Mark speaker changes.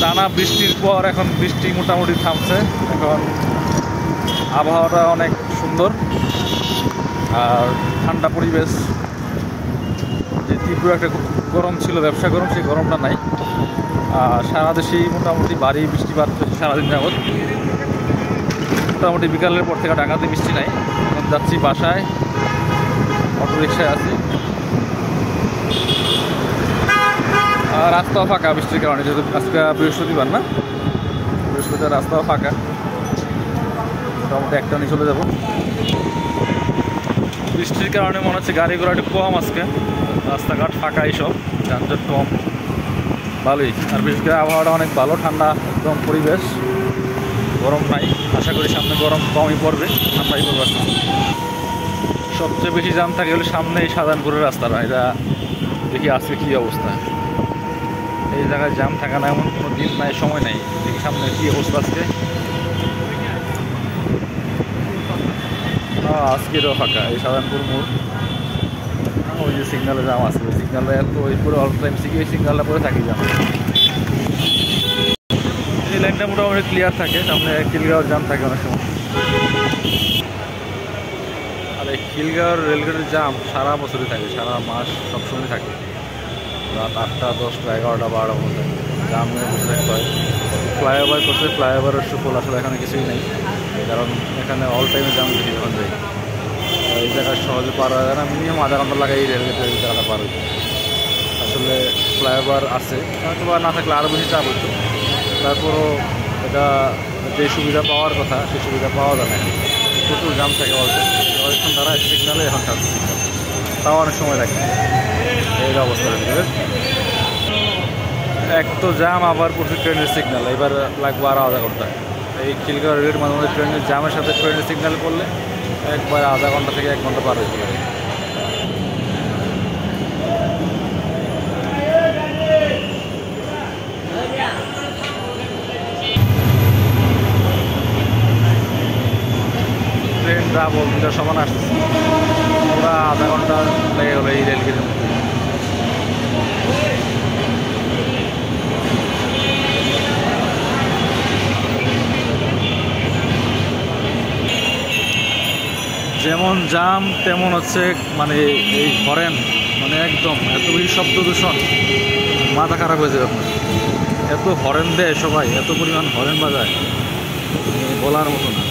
Speaker 1: টানা বৃষ্টির পর এখন বৃষ্টি মোটামুটি থামছে। এখন আবহাওয়াটা অনেক সুন্দর আর ঠান্ডা পরিবেশ। যে তীব্র একটা গরম ছিল, ব্যবসা গরম, সেই গরমটা নাই। সারা দেশেই মোটামুটি ভারী বৃষ্টিপাত সারাদিন যাবৎ। মোটামুটি বিকালের পর থেকে ঢাকাতে বৃষ্টি নাই। এখন যাচ্ছি বাসায়, অটো রিক্সায় আছি। রাস্তাও ফাঁকা বৃষ্টির কারণে, যেহেতু আজকে বৃহস্পতিবার না, বৃহস্পতিবার রাস্তাও ফাঁকা। মোটামুটি একটা নিয়ে চলে যাব। বৃষ্টির কারণে মনে হচ্ছে গাড়ি ঘোড়া একটু কম আজকে, রাস্তাঘাট ফাঁকা, এইসব যানজট কম, ভালোই। আর বিশেষ করে আবহাওয়াটা অনেক ভালো, ঠান্ডা একদম পরিবেশ, গরম নাই। আশা করি সামনে গরম কমই পড়বে, ঠান্ডাই পড়বে। সবচেয়ে বেশি জাম থাকে হলে সামনে এই শাহজাহানপুরের রাস্তাটা, এটা দেখি আজকে কী অবস্থা। এই জায়গায় জাম থাকা না এমন কোনো দিন নাই, সময় নাই। দেখি সামনে কী অবস্থা আজকে। আজকেরও ফাঁকা এই শাহজাহানপুর মোড়। ওই যে সিগনালে জাম আছে, ওই সিগনালে এত ওই পুরো অল টাইম ওই সিগনালটা পরে থাকি জাম। এই লাইনটা মোটামুটি ক্লিয়ার থাকে, সামনে খিলগাঁওয়ের জাম থাকে অনেক সময়। আর এই খিলগাঁওয়ের রেলগেটের জাম সারা বছরই থাকে, সারা মাস সবসময় থাকে। রাত 8টা, 10টা, 11টা, 12টার মধ্যে জাম নিয়ে বসে থাকতে হয়। ফ্লাইওভার করতে, ফ্লাইওভারের সুফল আসলে এখানে কিছুই নেই, কারণ এখানে অল টাইমে জাম বেশি যখন যায়। এই জায়গায় সহজে পার হয়ে যায় না, মিনিমাম আধা ঘন্টা লাগে এই রেলগেটের এই জায়গাটা পার হইতে। আসলে ফ্লাইওভার আছে, হয়তো বা না থাকলে আরও বেশি চাপ হইতো। তারপরও এটা যে সুবিধা পাওয়ার কথা সেই সুবিধা পাওয়া যায় না, প্রচুর জাম থাকে অল টাইম। অনেকক্ষণ দ্বারা সিগনালে এখন থাকছে, তাও অনেক সময় লাগে। এই অবস্থা এক তো জাম, আবার প্রচুর ট্রেনের সিগন্যাল, এবার লাগবে আরও আধা ঘন্টা। এই খিলগাঁও রেলের মাঝে মাঝে ট্রেনের জামের সাথে ট্রেনের সিগন্যাল করলে একবার আধা ঘন্টা থেকে 1 ঘন্টা পার হয়ে যাবে। ট্রেন যাবো 2টার সমান আসতেছে, পুরা আধা ঘন্টা লেগে গেলো এই রেলগেটের মধ্যে। যেমন জাম তেমন হচ্ছে মানে এই হরেন, মানে একদম এত বেশি শব্দ দূষণ, মাথা খারাপ হয়ে যাবে আপনার। এত হরেন দেয় সবাই, এত পরিমাণ হরেন বাজায়, বলার মতো না।